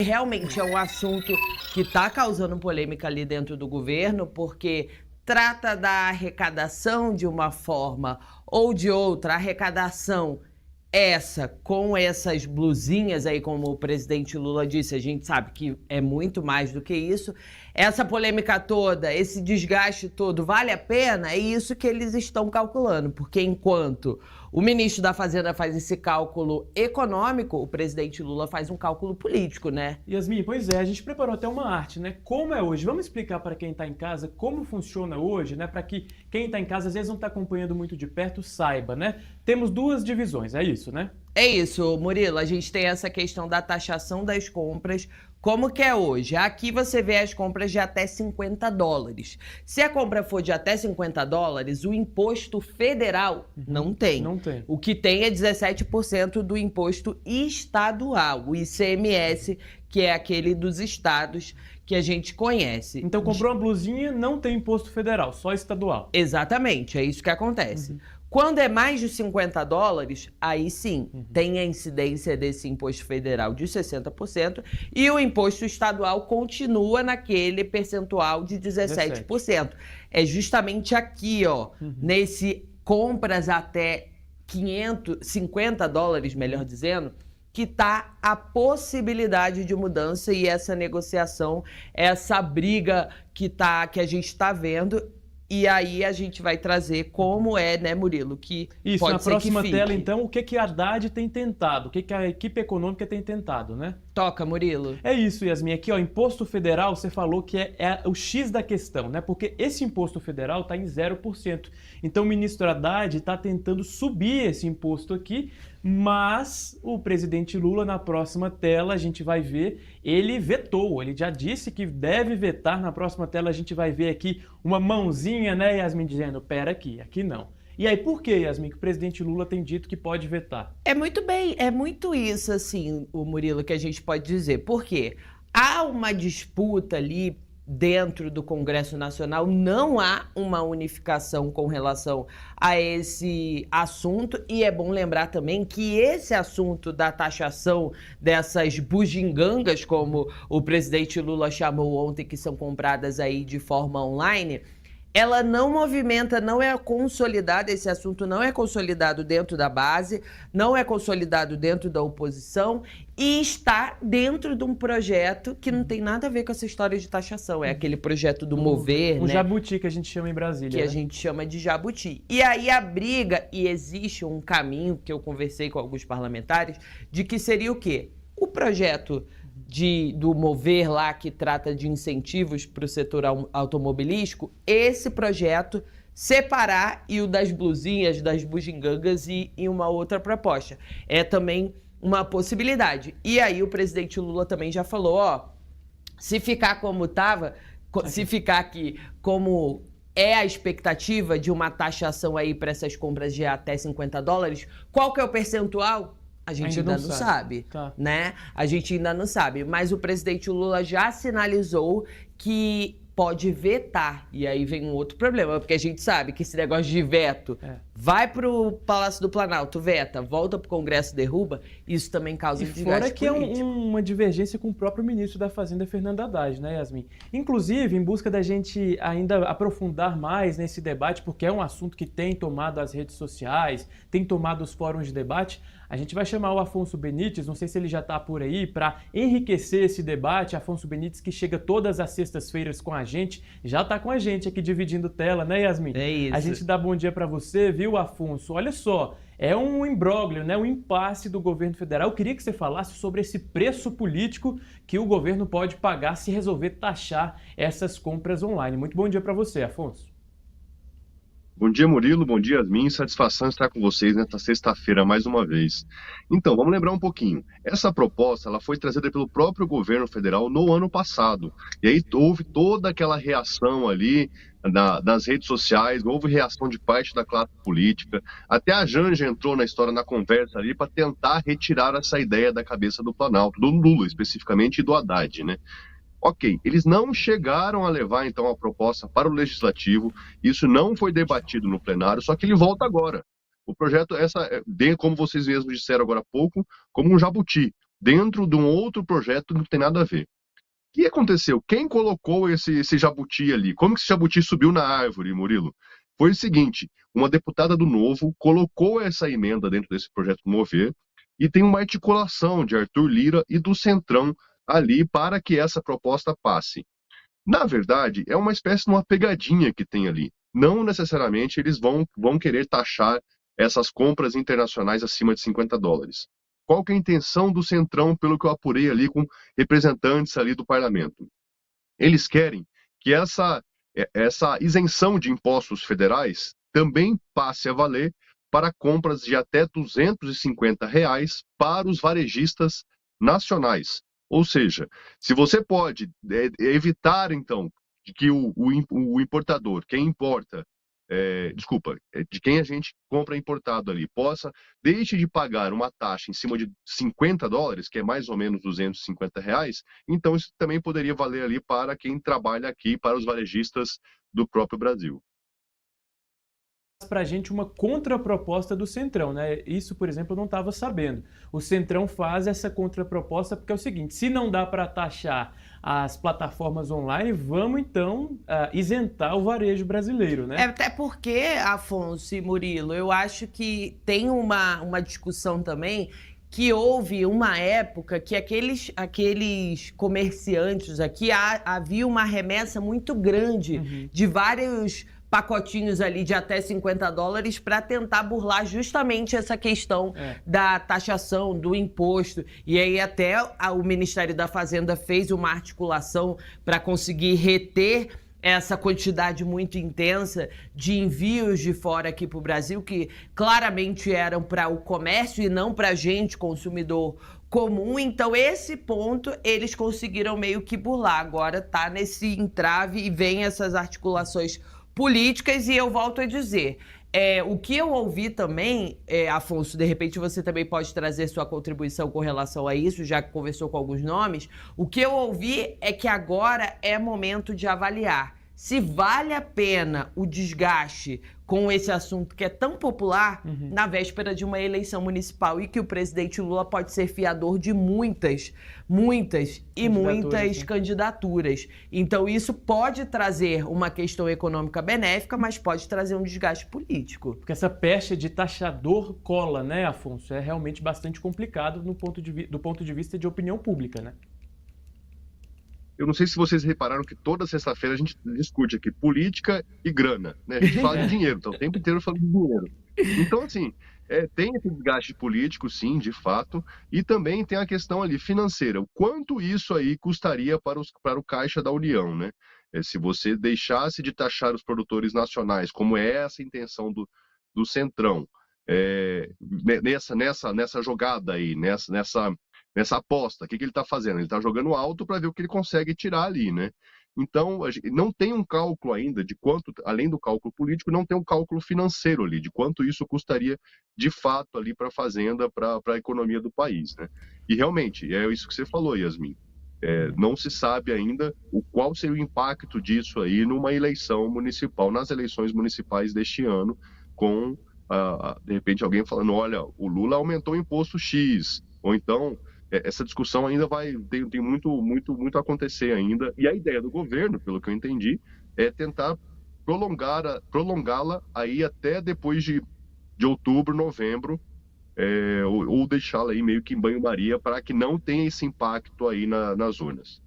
Realmente é um assunto que está causando polêmica ali dentro do governo, porque trata da arrecadação de uma forma ou de outra, a arrecadação essa, com essas blusinhas aí, como o presidente Lula disse, a gente sabe que é muito mais do que isso. Essa polêmica toda, esse desgaste todo, vale a pena? É isso que eles estão calculando, porque enquanto o ministro da Fazenda faz esse cálculo econômico, o presidente Lula faz um cálculo político, né? Yasmin, pois é, a gente preparou até uma arte, né? Como é hoje? Vamos explicar para quem está em casa como funciona hoje, né? Para que quem está em casa às vezes não está acompanhando muito de perto saiba, né? Temos duas divisões, é isso, né? É isso, Murilo. A gente tem essa questão da taxação das compras. Como que é hoje? Aqui você vê as compras de até $50. Se a compra for de até $50, o imposto federal não tem. Não tem. O que tem é 17% do imposto estadual, o ICMS, que é aquele dos estados que a gente conhece. Então comprou uma blusinha, não tem imposto federal, só estadual. Exatamente, é isso que acontece. Quando é mais de $50, aí sim, tem a incidência desse imposto federal de 60% e o imposto estadual continua naquele percentual de 17%. É justamente aqui, ó, nesse compras até $50, melhor dizendo, que está a possibilidade de mudança e essa negociação, essa briga que a gente está vendo. E aí a gente vai trazer como é, né, Murilo, que isso, pode na ser próxima que fique. tela, então, o que a Haddad tem tentado, o que a equipe econômica tem tentado, né? Toca, Murilo. É isso, Yasmin. Aqui, ó, imposto federal, você falou que é o X da questão, né? Porque esse imposto federal está em 0%. Então, o ministro Haddad está tentando subir esse imposto aqui, mas o presidente Lula, na próxima tela, a gente vai ver, ele vetou, ele já disse que deve vetar. Na próxima tela a gente vai ver aqui uma mãozinha, né, Yasmin, dizendo, pera aqui não. E aí, por que, Yasmin, que o presidente Lula tem dito que pode vetar? É muito isso, assim, o Murilo, que a gente pode dizer. Por quê? Há uma disputa ali dentro do Congresso Nacional, não há uma unificação com relação a esse assunto, e é bom lembrar também que esse assunto da taxação dessas bugigangas, como o presidente Lula chamou ontem, que são compradas aí de forma online, ela não movimenta, não é consolidada, esse assunto não é consolidado dentro da base, não é consolidado dentro da oposição e está dentro de um projeto que não tem nada a ver com essa história de taxação. É aquele projeto do Mover, um né? jabuti que a gente chama em Brasília. Que a gente chama de jabuti. E aí a briga, e existe um caminho que eu conversei com alguns parlamentares, de que seria o quê? O projeto do Mover lá, que trata de incentivos para o setor automobilístico, esse projeto separar e o das blusinhas, das bugigangas e uma outra proposta. É também uma possibilidade. E aí o presidente Lula também já falou, ó, se ficar como estava, se ficar aqui como é a expectativa de uma taxação aí para essas compras de até $50, qual que é o percentual? A gente ainda não sabe, né? A gente ainda não sabe, mas o presidente Lula já sinalizou que pode vetar. E aí vem um outro problema, porque a gente sabe que esse negócio de veto vai pro Palácio do Planalto, veta, volta pro Congresso, derruba, isso também causa desgaste fora que político. É uma divergência com o próprio ministro da Fazenda, Fernando Haddad, né, Yasmin? Inclusive, em busca da gente ainda aprofundar mais nesse debate, porque é um assunto que tem tomado as redes sociais, tem tomado os fóruns de debate, a gente vai chamar o Afonso Benítez, não sei se ele já está por aí, para enriquecer esse debate. Afonso Benítez, que chega todas as sextas-feiras com a gente, já está com a gente aqui dividindo tela, né, Yasmin? É isso. A gente dá bom dia para você, viu, Afonso? Olha só, é um imbróglio, né, um impasse do governo federal. Eu queria que você falasse sobre esse preço político que o governo pode pagar se resolver taxar essas compras online. Muito bom dia para você, Afonso. Bom dia, Murilo. Bom dia, Yasmin. Satisfação estar com vocês nesta sexta-feira mais uma vez. Então, vamos lembrar um pouquinho. Essa proposta ela foi trazida pelo próprio governo federal no ano passado. E aí houve toda aquela reação ali nas redes sociais, houve reação de parte da classe política. Até a Janja entrou na história, na conversa ali, para tentar retirar essa ideia da cabeça do Planalto, do Lula especificamente e do Haddad, né? Ok, eles não chegaram a levar, então, a proposta para o Legislativo, isso não foi debatido no plenário, só que ele volta agora. O projeto, como vocês mesmos disseram agora há pouco, como um jabuti. dentro de um outro projeto que não tem nada a ver. O que aconteceu? Quem colocou esse jabuti ali? Como que esse jabuti subiu na árvore, Murilo? Foi o seguinte, uma deputada do Novo colocou essa emenda dentro desse projeto Mover e tem uma articulação de Arthur Lira e do Centrão ali para que essa proposta passe. Na verdade, é uma espécie de uma pegadinha que tem ali. Não necessariamente eles vão querer taxar essas compras internacionais acima de $50. Qual que é a intenção do Centrão, pelo que eu apurei ali com representantes ali do parlamento? Eles querem que essa isenção de impostos federais também passe a valer para compras de até R$250 para os varejistas nacionais. Ou seja, se você pode evitar, então, de que o importador, quem importa, de quem a gente compra importado ali, deixe de pagar uma taxa em cima de $50, que é mais ou menos R$250, então isso também poderia valer ali para quem trabalha aqui, para os varejistas do próprio Brasil. Para a gente uma contraproposta do Centrão, né? Isso, por exemplo, eu não estava sabendo. O Centrão faz essa contraproposta porque é o seguinte, se não dá para taxar as plataformas online, vamos então isentar o varejo brasileiro, né? Até porque, Afonso e Murilo, eu acho que tem uma discussão também que houve uma época que aqueles comerciantes aqui, havia uma remessa muito grande de vários pacotinhos ali de até $50 para tentar burlar justamente essa questão da taxação, do imposto. E aí até o Ministério da Fazenda fez uma articulação para conseguir reter essa quantidade muito intensa de envios de fora aqui para o Brasil, que claramente eram para o comércio e não para a gente, consumidor comum. Então, esse ponto eles conseguiram meio que burlar. Agora está nesse entrave e vem essas articulações políticas, e eu volto a dizer, o que eu ouvi também, Afonso, de repente você também pode trazer sua contribuição com relação a isso, já que conversou com alguns nomes, o que eu ouvi é que agora é momento de avaliar se vale a pena o desgaste com esse assunto que é tão popular na véspera de uma eleição municipal, e que o presidente Lula pode ser fiador de muitas candidaturas. Então isso pode trazer uma questão econômica benéfica, mas pode trazer um desgaste político. Porque essa pecha de taxador cola, né, Afonso? É realmente bastante complicado do ponto de vista de opinião pública, né? Eu não sei se vocês repararam que toda sexta-feira a gente discute aqui política e grana, né? A gente fala de dinheiro, então o tempo inteiro falando de dinheiro. Então, assim, tem esse desgaste político, sim, de fato, e também tem a questão ali financeira. O quanto isso aí custaria para o Caixa da União, né? Se você deixasse de taxar os produtores nacionais, como é essa a intenção do Centrão, nessa jogada aí, nessa aposta, o que ele está fazendo? Ele está jogando alto para ver o que ele consegue tirar ali, né? Então, não tem um cálculo ainda de quanto, além do cálculo político, não tem um cálculo financeiro ali, de quanto isso custaria de fato ali para a Fazenda, para a economia do país, né? E realmente, é isso que você falou, Yasmin. Não se sabe ainda qual seria o impacto disso aí numa eleição municipal, nas eleições municipais deste ano, com, de repente, alguém falando, olha, o Lula aumentou o imposto X, ou então essa discussão ainda tem muito a acontecer ainda, e a ideia do governo, pelo que eu entendi, é tentar prolongá-la aí até depois de outubro, novembro, ou deixá-la aí meio que em banho-maria para que não tenha esse impacto aí nas urnas.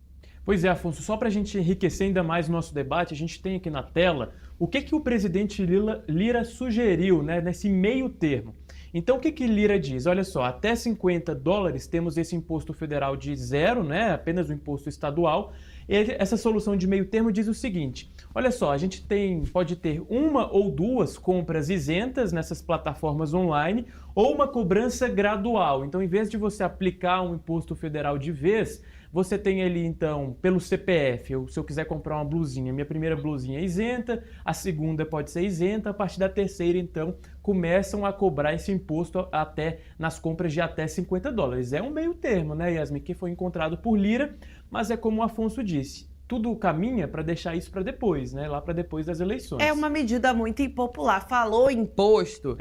Pois é, Afonso, só para a gente enriquecer ainda mais o nosso debate, a gente tem aqui na tela o que o presidente Lira sugeriu, né, nesse meio termo. Então, o que Lira diz? Olha só, até $50 temos esse imposto federal de zero, né, apenas o imposto estadual. E essa solução de meio termo diz o seguinte, olha só, a gente pode ter uma ou duas compras isentas nessas plataformas online ou uma cobrança gradual. Então, em vez de você aplicar um imposto federal de vez, você tem ali, então, pelo CPF, se eu quiser comprar uma blusinha, minha primeira blusinha é isenta, a segunda pode ser isenta, a partir da terceira, então, começam a cobrar esse imposto até nas compras de até $50. É um meio termo, né, Yasmin, que foi encontrado por Lira, mas é como o Afonso disse, tudo caminha para deixar isso para depois, né? Lá para depois das eleições. É uma medida muito impopular. Falou imposto,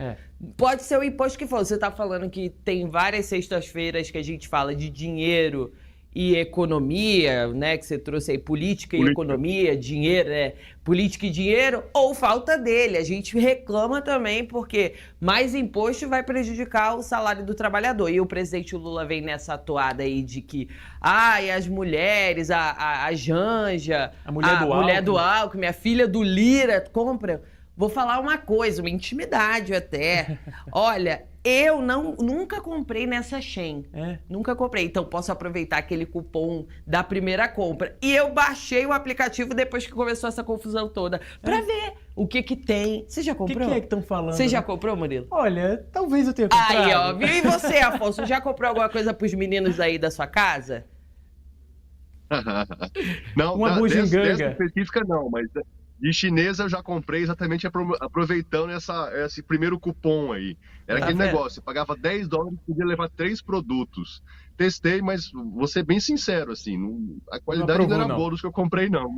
pode ser o imposto que for. Você está falando que tem várias sextas-feiras que a gente fala de dinheiro e economia, né? Que você trouxe aí política e economia, dinheiro, política e dinheiro, ou falta dele. A gente reclama também porque mais imposto vai prejudicar o salário do trabalhador. E o presidente Lula vem nessa toada aí de que as mulheres, a Janja, a mulher do Alckmin, a filha do Lira compra. Vou falar uma coisa, uma intimidade até. Olha, eu nunca comprei nessa Shein. Nunca comprei. Então posso aproveitar aquele cupom da primeira compra. E eu baixei o aplicativo depois que começou essa confusão toda pra ver o que tem. Você já comprou? O que é que estão falando? Você já comprou, Murilo? Olha, talvez eu tenha comprado. Aí, ó, viu? E você, Afonso, já comprou alguma coisa pros meninos aí da sua casa? Não, uma bugiganga. Dessa específica não, mas de chinesa eu já comprei exatamente aproveitando esse primeiro cupom aí. Era aquele negócio, você pagava $10 e podia levar 3 produtos. Testei, mas vou ser bem sincero, assim, a qualidade não era boa dos que eu comprei, não.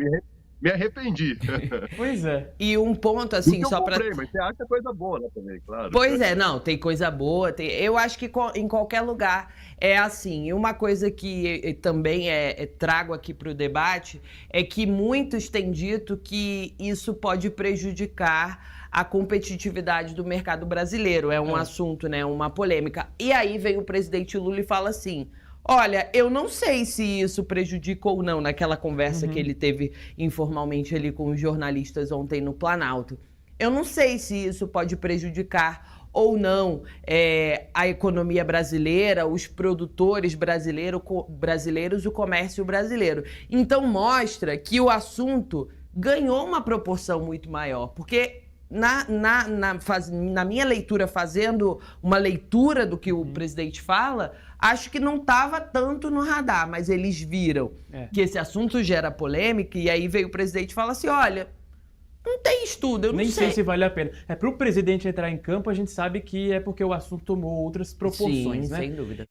Me arrependi. Pois é. E um ponto, assim, só para... Mas você acha coisa boa, né, também, claro. Pois é, não, tem coisa boa. Eu acho que em qualquer lugar é assim. E uma coisa que também trago aqui para o debate é que muitos têm dito que isso pode prejudicar a competitividade do mercado brasileiro. É um assunto, né, uma polêmica. E aí vem o presidente Lula e fala assim... Olha, eu não sei se isso prejudica ou não naquela conversa que ele teve informalmente ali com os jornalistas ontem no Planalto. Eu não sei se isso pode prejudicar ou não a economia brasileira, os produtores brasileiros, o comércio brasileiro. Então mostra que o assunto ganhou uma proporção muito maior, porque... Na minha leitura, fazendo uma leitura do que o presidente fala, acho que não estava tanto no radar, mas eles viram que esse assunto gera polêmica e aí veio o presidente e fala assim, olha, não tem estudo, eu não sei. Nem sei se vale a pena. Para o presidente entrar em campo, a gente sabe que é porque o assunto tomou outras proporções, Sim, né? Sem dúvida.